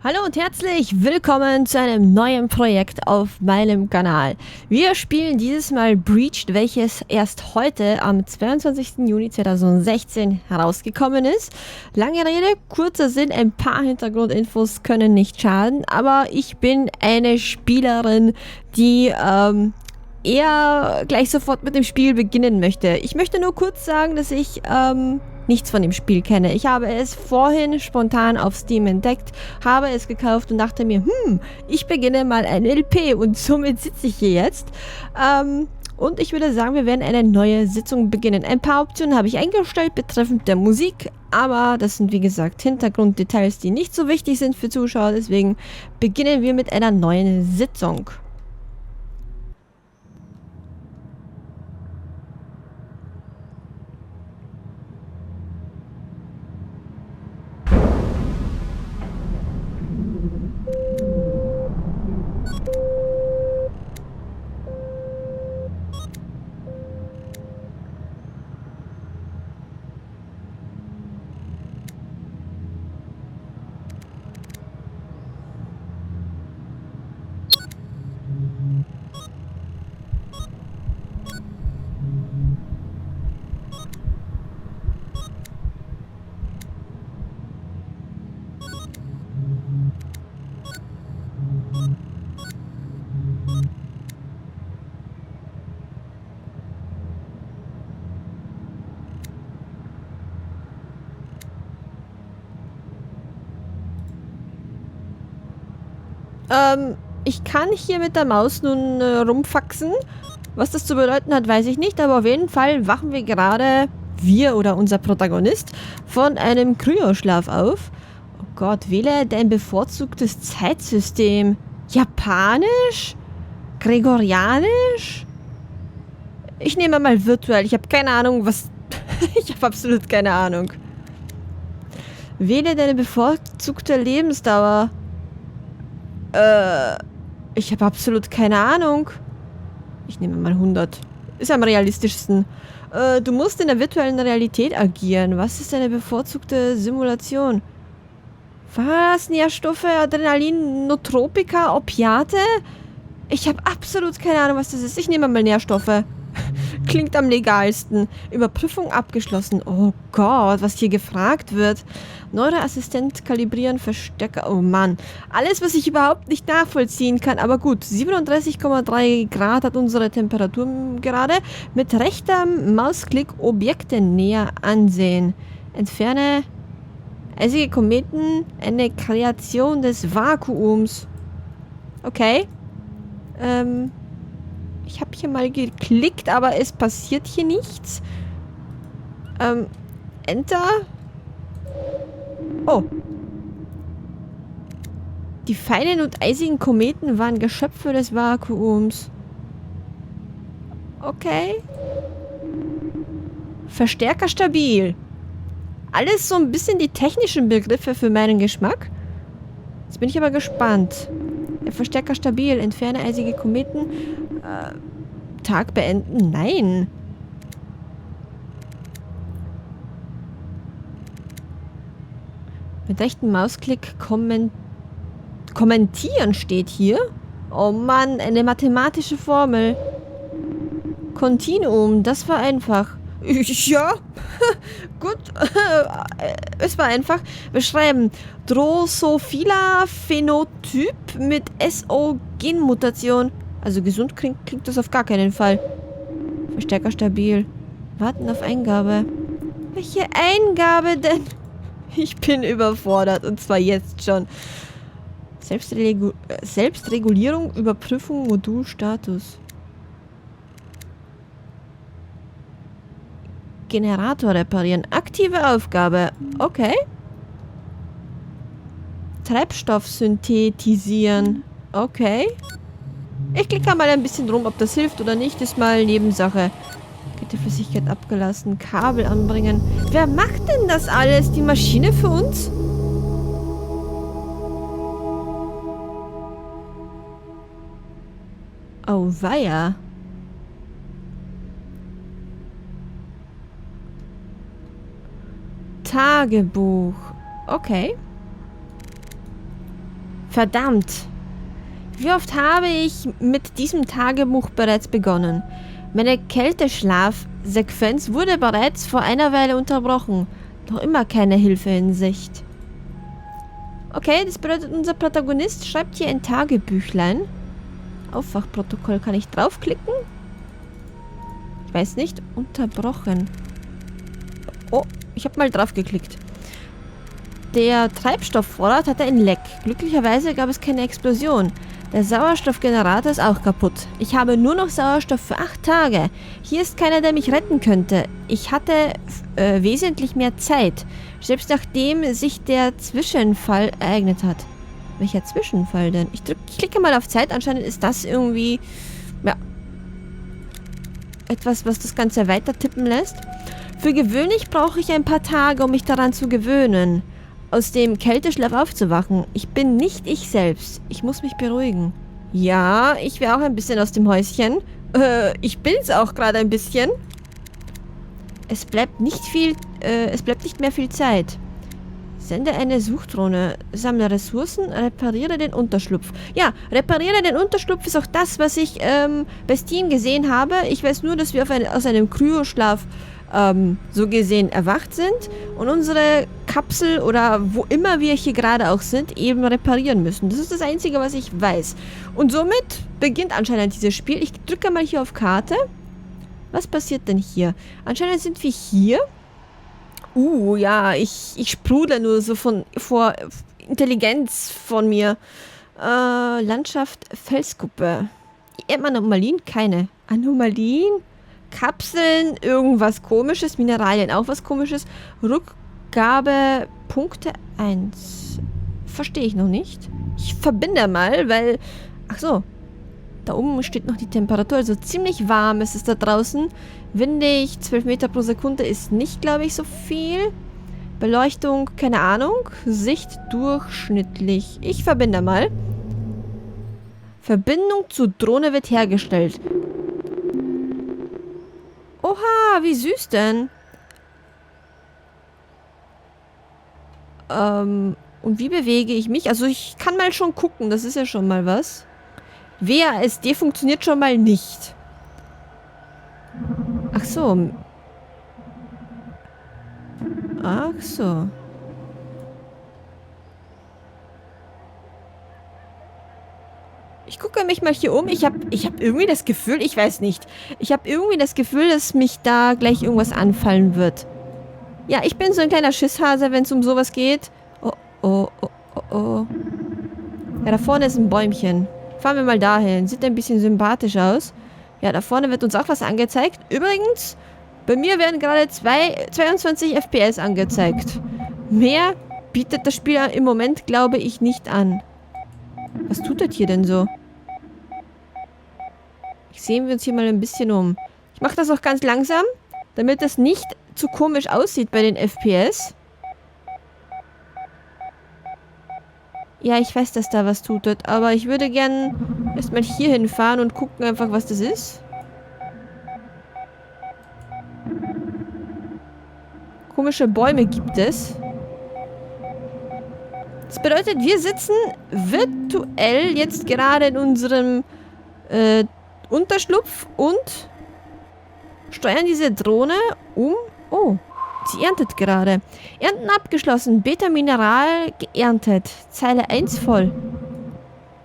Hallo und herzlich willkommen zu einem neuen Projekt auf meinem Kanal. Wir spielen dieses Mal Breached, welches erst heute am 22. Juni 2016 herausgekommen ist. Lange Rede, kurzer Sinn, ein paar Hintergrundinfos können nicht schaden, aber ich bin eine Spielerin, die eher gleich sofort mit dem Spiel beginnen möchte. Ich möchte nur kurz sagen, dass ich nichts von dem Spiel kenne. Ich habe es vorhin spontan auf Steam entdeckt, habe es gekauft und dachte mir, ich beginne mal ein LP und somit sitze ich hier jetzt. Und ich würde sagen, wir werden eine neue Sitzung beginnen. Ein paar Optionen habe ich eingestellt betreffend der Musik, aber das sind wie gesagt Hintergrunddetails, die nicht so wichtig sind für Zuschauer. Deswegen beginnen wir mit einer neuen Sitzung. Ich kann hier mit der Maus nun rumfaxen. Was das zu bedeuten hat, weiß ich nicht, aber auf jeden Fall wachen wir gerade, wir oder unser Protagonist, von einem Kryoschlaf auf. Oh Gott, wähle dein bevorzugtes Zeitsystem. Japanisch? Gregorianisch? Ich nehme mal virtuell. Ich habe keine Ahnung, was... Ich habe absolut keine Ahnung. Wähle deine bevorzugte Lebensdauer. Ich habe absolut keine Ahnung. Ich nehme mal 100. Ist am realistischsten. Du musst in der virtuellen Realität agieren. Was ist deine bevorzugte Simulation? Was? Nährstoffe, Adrenalin, Nootropika, Opiate? Ich habe absolut keine Ahnung, was das ist. Ich nehme mal Nährstoffe. Klingt am legalsten. Überprüfung abgeschlossen. Oh Gott, was hier gefragt wird. Neuroassistent kalibrieren, Verstärker. Oh Mann. Alles, was ich überhaupt nicht nachvollziehen kann. Aber gut, 37,3 Grad hat unsere Temperatur gerade. Mit rechtem Mausklick Objekte näher ansehen. Entferne eisige Kometen. Eine Kreation des Vakuums. Okay. Ich habe hier mal geklickt, aber es passiert hier nichts. Enter. Oh. Die feinen und eisigen Kometen waren Geschöpfe des Vakuums. Okay. Verstärker stabil. Alles so ein bisschen die technischen Begriffe für meinen Geschmack. Jetzt bin ich aber gespannt. Der Verstärker stabil. Entferne eisige Kometen. Tag beenden. Nein. Mit rechten Mausklick kommentieren steht hier. Oh Mann, eine mathematische Formel. Kontinuum, das war einfach. Ja, gut. Es war einfach. Beschreiben. Drosophila Phänotyp mit SO-Genmutation. Also gesund klingt das auf gar keinen Fall. Verstärker stabil. Warten auf Eingabe. Welche Eingabe denn? Ich bin überfordert und zwar jetzt schon. Selbstregulierung, Überprüfung, Modulstatus. Generator reparieren. Aktive Aufgabe. Okay. Treibstoff synthetisieren. Okay. Ich klicke mal ein bisschen rum, ob das hilft oder nicht, ist mal Nebensache. Flüssigkeit abgelassen, Kabel anbringen. Wer macht denn das alles? Die Maschine für uns? Oh, weia. Tagebuch. Okay. Verdammt. Wie oft habe ich mit diesem Tagebuch bereits begonnen? Meine Kälteschlafsequenz wurde bereits vor einer Weile unterbrochen. Noch immer keine Hilfe in Sicht. Okay, das bedeutet, unser Protagonist schreibt hier ein Tagebüchlein. Aufwachprotokoll. Kann ich draufklicken? Ich weiß nicht. Unterbrochen. Oh, ich habe mal draufgeklickt. Der Treibstoffvorrat hatte ein Leck. Glücklicherweise gab es keine Explosion. Der Sauerstoffgenerator ist auch kaputt. Ich habe nur noch Sauerstoff für 8 Tage. Hier ist keiner, der mich retten könnte. Ich hatte wesentlich mehr Zeit. Selbst nachdem sich der Zwischenfall ereignet hat. Welcher Zwischenfall denn? Ich klicke mal auf Zeit. Anscheinend ist das irgendwie... Ja. Etwas, was das Ganze weiter tippen lässt. Für gewöhnlich brauche ich ein paar Tage, um mich daran zu gewöhnen. Aus dem Kälteschlaf aufzuwachen. Ich bin nicht ich selbst. Ich muss mich beruhigen. Ja, ich wäre auch ein bisschen aus dem Häuschen. Ich bin's auch gerade ein bisschen. Es bleibt nicht mehr viel Zeit. Sende eine Suchdrohne. Sammle Ressourcen. Repariere den Unterschlupf. Ja, repariere den Unterschlupf ist auch das, was ich bei Steam gesehen habe. Ich weiß nur, dass wir aus einem Kryoschlaf so gesehen erwacht sind und unsere Kapsel oder wo immer wir hier gerade auch sind, eben reparieren müssen. Das ist das Einzige, was ich weiß. Und somit beginnt anscheinend dieses Spiel. Ich drücke mal hier auf Karte. Was passiert denn hier? Anscheinend sind wir hier. Ja, ich sprudle nur so vor Intelligenz von mir. Landschaft, Felskuppe. Anomalien? Keine. Anomalien? Kapseln, irgendwas Komisches, Mineralien, auch was Komisches. Rückgabe, Punkte 1. Verstehe ich noch nicht. Ich verbinde mal, weil... Ach so. Da oben steht noch die Temperatur, also ziemlich warm ist es da draußen. Windig, 12 Meter pro Sekunde ist nicht, glaube ich, so viel. Beleuchtung, keine Ahnung. Sicht durchschnittlich. Ich verbinde mal. Verbindung zur Drohne wird hergestellt. Oha, wie süß denn. Und wie bewege ich mich? Also ich kann mal schon gucken, das ist ja schon mal was. WASD funktioniert schon mal nicht. Ach so. Ach so. Ich gucke mich mal hier um. Ich hab irgendwie das Gefühl, ich weiß nicht. Ich habe irgendwie das Gefühl, dass mich da gleich irgendwas anfallen wird. Ja, ich bin so ein kleiner Schisshase, wenn es um sowas geht. Oh, oh, oh, oh, oh. Ja, da vorne ist ein Bäumchen. Fahren wir mal dahin. Sieht ein bisschen sympathisch aus. Ja, da vorne wird uns auch was angezeigt. Übrigens, bei mir werden gerade 22 FPS angezeigt. Mehr bietet das Spiel im Moment, glaube ich, nicht an. Was tut das hier denn so? Sehen wir uns hier mal ein bisschen um. Ich mache das auch ganz langsam, damit das nicht zu komisch aussieht bei den FPS. Ja, ich weiß, dass da was tut, aber ich würde gern erstmal hier hinfahren und gucken einfach, was das ist. Komische Bäume gibt es. Das bedeutet, wir sitzen virtuell jetzt gerade in unserem Unterschlupf und steuern diese Drohne um. Oh, sie erntet gerade. Ernten abgeschlossen. Beta-Mineral geerntet. Zeile 1 voll.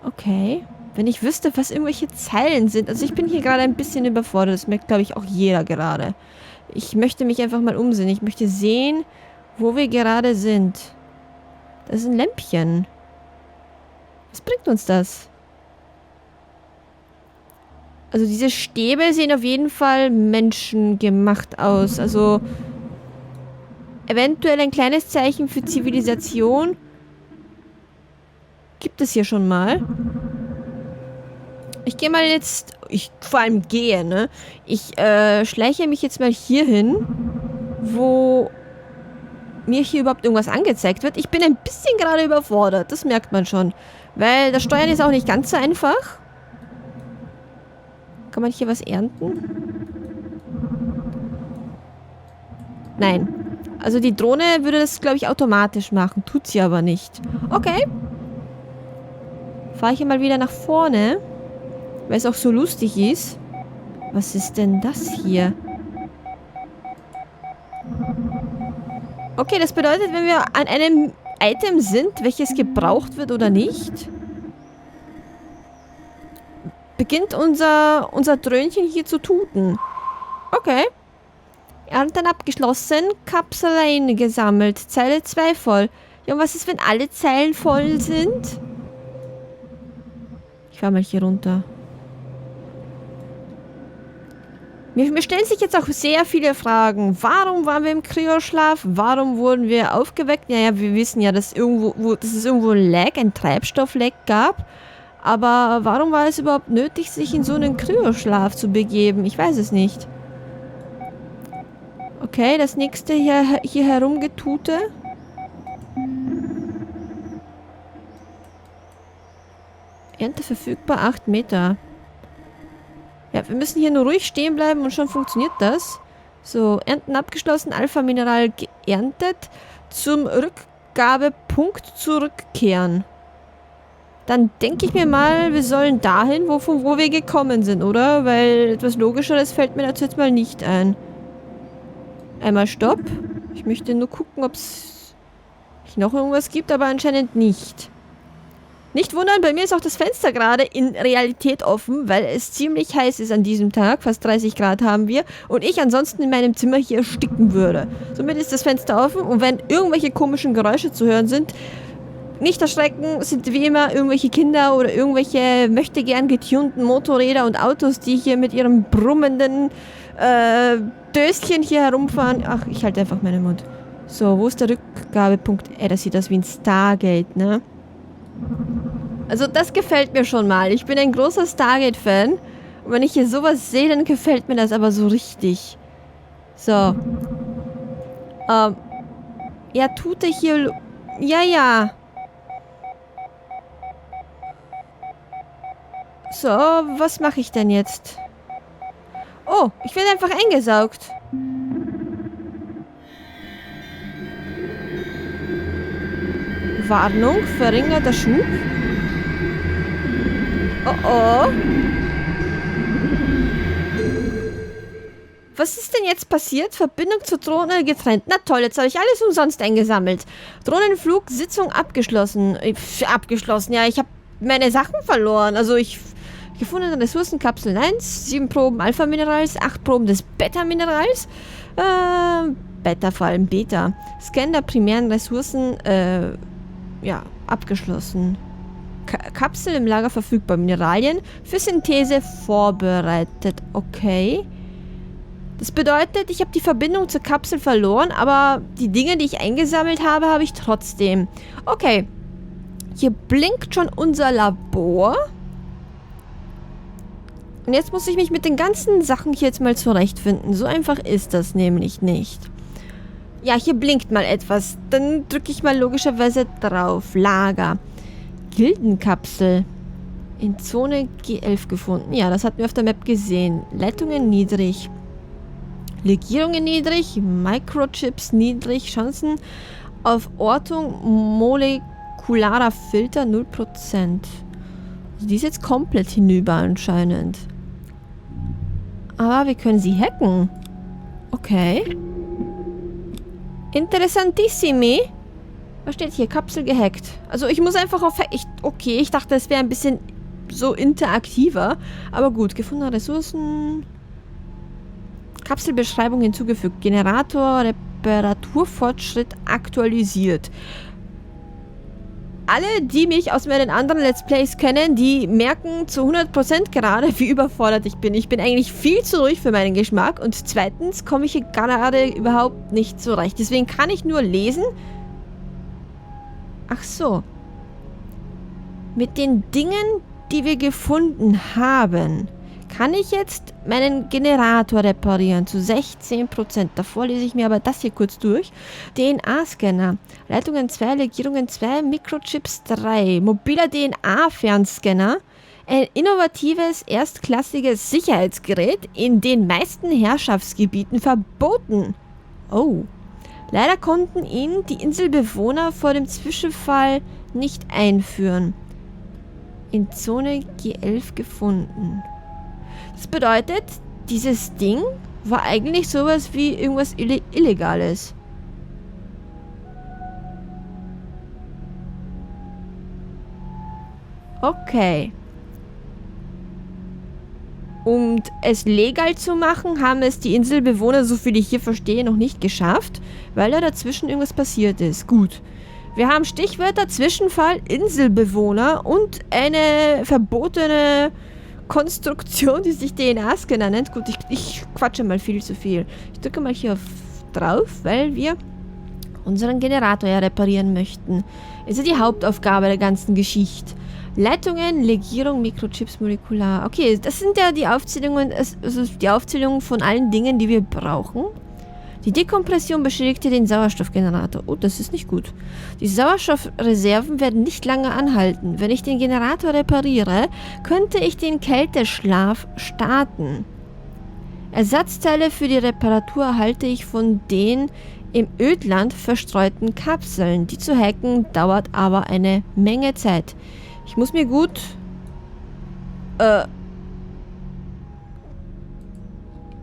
Okay. Wenn ich wüsste, was irgendwelche Zeilen sind. Also ich bin hier gerade ein bisschen überfordert. Das merkt, glaube ich, auch jeder gerade. Ich möchte mich einfach mal umsehen. Ich möchte sehen, wo wir gerade sind. Das ist ein Lämpchen. Was bringt uns das? Also diese Stäbe sehen auf jeden Fall menschengemacht aus. Also eventuell ein kleines Zeichen für Zivilisation. Gibt es hier schon mal. Ich gehe mal jetzt... vor allem gehe, ne? Ich schleiche mich jetzt mal hier hin, wo mir hier überhaupt irgendwas angezeigt wird. Ich bin ein bisschen gerade überfordert. Das merkt man schon. Weil das Steuern ist auch nicht ganz so einfach. Kann man hier was ernten? Nein. Also die Drohne würde das, glaube ich, automatisch machen. Tut sie aber nicht. Okay. fahre ich mal wieder nach vorne, weil es auch so lustig ist. Was ist denn das hier? Okay, das bedeutet, wenn wir an einem Item sind, welches gebraucht wird oder nicht, beginnt unser Dröhnchen hier zu tuten. Okay. Ernten abgeschlossen, Kapsel eingesammelt, Zeile 2 voll. Ja, und was ist, wenn alle Zeilen voll sind? Ich fahr mal hier runter. Mir stellen sich jetzt auch sehr viele Fragen. Warum waren wir im Kryoschlaf? Warum wurden wir aufgeweckt? Naja, wir wissen ja, dass es irgendwo ein Lag, ein Treibstoffleck gab. Aber warum war es überhaupt nötig, sich in so einen Kryoschlaf zu begeben? Ich weiß es nicht. Okay, das nächste hier herumgetute. Ernte verfügbar 8 Meter. Ja, wir müssen hier nur ruhig stehen bleiben und schon funktioniert das. So, Ernten abgeschlossen, Alpha-Mineral geerntet. Zum Rückgabepunkt zurückkehren. Dann denke ich mir mal, wir sollen dahin, wo wir gekommen sind, oder? Weil etwas Logischeres fällt mir dazu jetzt mal nicht ein. Einmal Stopp. Ich möchte nur gucken, ob es noch irgendwas gibt, aber anscheinend nicht. Nicht wundern, bei mir ist auch das Fenster gerade in Realität offen, weil es ziemlich heiß ist an diesem Tag. Fast 30 Grad haben wir. Und ich ansonsten in meinem Zimmer hier ersticken würde. Somit ist das Fenster offen. Und wenn irgendwelche komischen Geräusche zu hören sind, nicht erschrecken, sind wie immer irgendwelche Kinder oder irgendwelche möchtegern getunten Motorräder und Autos, die hier mit ihrem brummenden Döschen hier herumfahren. Ach, ich halte einfach meinen Mund. So, wo ist der Rückgabepunkt? Das sieht aus wie ein Stargate, ne? Also das gefällt mir schon mal. Ich bin ein großer Stargate-Fan. Und wenn ich hier sowas sehe, dann gefällt mir das aber so richtig. So. Ja, tut er hier... Ja. So, was mache ich denn jetzt? Oh, ich werde einfach eingesaugt. Warnung, verringerter Schub. Oh. Was ist denn jetzt passiert? Verbindung zur Drohne getrennt. Na toll, jetzt habe ich alles umsonst eingesammelt. Drohnenflug, Sitzung abgeschlossen. Abgeschlossen, ja, ich habe meine Sachen verloren. Also gefundene Ressourcenkapseln 1, 7 Proben Alpha-Minerals, 8 Proben des Beta-Minerals. Beta, vor allem Beta. Scan der primären Ressourcen, ja, abgeschlossen. Kapsel im Lager verfügbar. Mineralien für Synthese vorbereitet. Okay. Das bedeutet, ich habe die Verbindung zur Kapsel verloren, aber die Dinge, die ich eingesammelt habe, habe ich trotzdem. Okay. Hier blinkt schon unser Labor. Und jetzt muss ich mich mit den ganzen Sachen hier jetzt mal zurechtfinden. So einfach ist das nämlich nicht. Ja, hier blinkt mal etwas. Dann drücke ich mal logischerweise drauf. Lager. Gildenkapsel. In Zone G11 gefunden. Ja, das hatten wir auf der Map gesehen. Leitungen niedrig. Legierungen niedrig. Microchips niedrig. Chancen auf Ortung molekularer Filter 0%. Also die ist jetzt komplett hinüber anscheinend. Aber wir können sie hacken. Okay. Interessantissimi. Was steht hier? Kapsel gehackt. Also ich muss einfach auf... Okay, ich dachte, es wäre ein bisschen so interaktiver. Aber gut, gefundene Ressourcen. Kapselbeschreibung hinzugefügt. Generator, Reparaturfortschritt aktualisiert. Alle, die mich aus meinen anderen Let's Plays kennen, die merken zu 100% gerade, wie überfordert ich bin. Ich bin eigentlich viel zu ruhig für meinen Geschmack und zweitens komme ich hier gerade überhaupt nicht zurecht. Deswegen kann ich nur lesen. Ach so. Mit den Dingen, die wir gefunden haben, kann ich jetzt meinen Generator reparieren zu 16%. Davor lese ich mir aber das hier kurz durch. DNA-Scanner. Leitungen 2, Legierungen 2, Mikrochips 3. Mobiler DNA-Fernscanner. Ein innovatives, erstklassiges Sicherheitsgerät in den meisten Herrschaftsgebieten verboten. Oh. Leider konnten ihn die Inselbewohner vor dem Zwischenfall nicht einführen. in Zone G11 gefunden. Das bedeutet, dieses Ding war eigentlich sowas wie irgendwas Illegales. Okay. Um es legal zu machen, haben es die Inselbewohner, so viel ich hier verstehe, noch nicht geschafft, weil da dazwischen irgendwas passiert ist. Gut. Wir haben Stichwörter, Zwischenfall, Inselbewohner und eine verbotene Konstruktion, die sich DNA-Scanner nennt. Gut, ich quatsche mal viel zu viel. Ich drücke mal hier drauf, weil wir unseren Generator ja reparieren möchten. Das ist ja die Hauptaufgabe der ganzen Geschichte. Leitungen, Legierung, Mikrochips, Molekular. Okay, das sind ja die Aufzählungen, also die Aufzählung von allen Dingen, die wir brauchen. Die Dekompression beschädigte den Sauerstoffgenerator. Oh, das ist nicht gut. Die Sauerstoffreserven werden nicht lange anhalten. Wenn ich den Generator repariere, könnte ich den Kälteschlaf starten. Ersatzteile für die Reparatur erhalte ich von den im Ödland verstreuten Kapseln. Die zu hacken dauert aber eine Menge Zeit. Ich muss mir gut...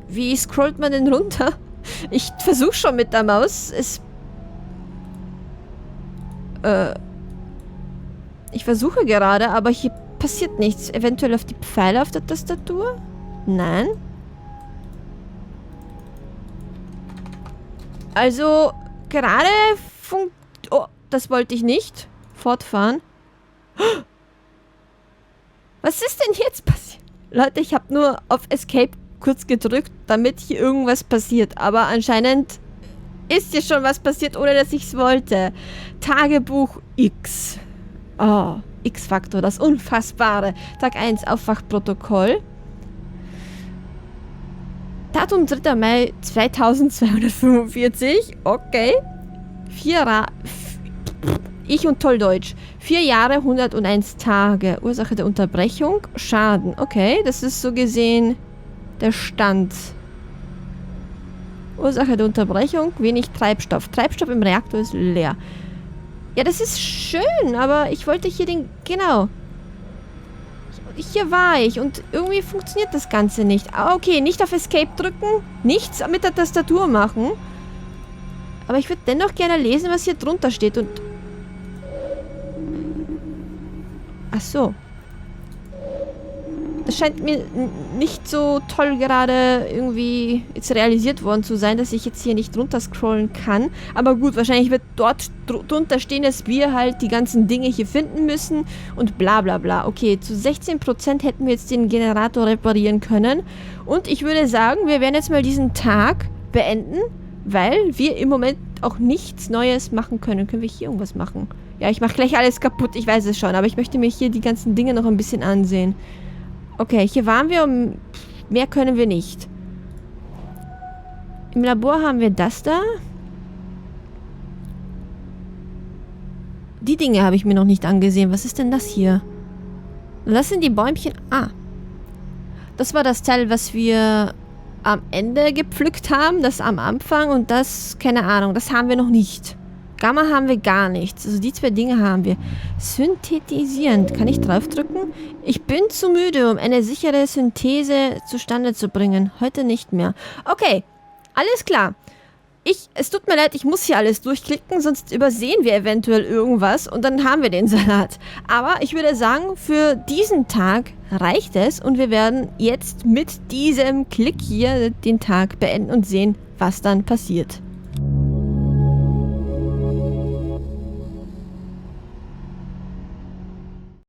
Wie scrollt man denn runter? Ich versuche schon mit der Maus. Ich versuche gerade, aber hier passiert nichts. Eventuell auf die Pfeile auf der Tastatur? Nein. Also, gerade Oh, das wollte ich nicht. Fortfahren. Was ist denn jetzt passiert? Leute, ich habe nur auf Escape kurz gedrückt, damit hier irgendwas passiert. Aber anscheinend ist hier schon was passiert, ohne dass ich es wollte. Tagebuch X. Oh, X-Faktor, das Unfassbare. Tag 1, Aufwachprotokoll. Datum 3. Mai 2245. Okay. Ich und Tolldeutsch. 4 Jahre, 101 Tage. Ursache der Unterbrechung. Schaden. Okay, das ist so gesehen der Stand. Ursache der Unterbrechung. Wenig Treibstoff. Treibstoff im Reaktor ist leer. Ja, das ist schön, aber ich wollte hier den... Genau. Hier war ich und irgendwie funktioniert das Ganze nicht. Okay, nicht auf Escape drücken. Nichts mit der Tastatur machen. Aber ich würde dennoch gerne lesen, was hier drunter steht und... Ach so. Das scheint mir nicht so toll gerade irgendwie jetzt realisiert worden zu sein, dass ich jetzt hier nicht runter scrollen kann. Aber gut, wahrscheinlich wird dort drunter stehen, dass wir halt die ganzen Dinge hier finden müssen und bla bla bla. Okay, zu 16% hätten wir jetzt den Generator reparieren können. Und ich würde sagen, wir werden jetzt mal diesen Tag beenden, weil wir im Moment auch nichts Neues machen können. Können wir hier irgendwas machen? Ja, ich mache gleich alles kaputt, ich weiß es schon, aber ich möchte mir hier die ganzen Dinge noch ein bisschen ansehen. Okay, hier waren wir, mehr können wir nicht. Im Labor haben wir das da. Die Dinge habe ich mir noch nicht angesehen. Was ist denn das hier? Das sind die Bäumchen. Ah. Das war das Teil, was wir am Ende gepflückt haben. Das am Anfang und das, keine Ahnung, das haben wir noch nicht. Gamma haben wir gar nichts. Also die 2 Dinge haben wir. Synthetisierend. Kann ich draufdrücken? Ich bin zu müde, um eine sichere Synthese zustande zu bringen. Heute nicht mehr. Okay, alles klar. Es tut mir leid, ich muss hier alles durchklicken, sonst übersehen wir eventuell irgendwas und dann haben wir den Salat. Aber ich würde sagen, für diesen Tag reicht es und wir werden jetzt mit diesem Klick hier den Tag beenden und sehen, was dann passiert.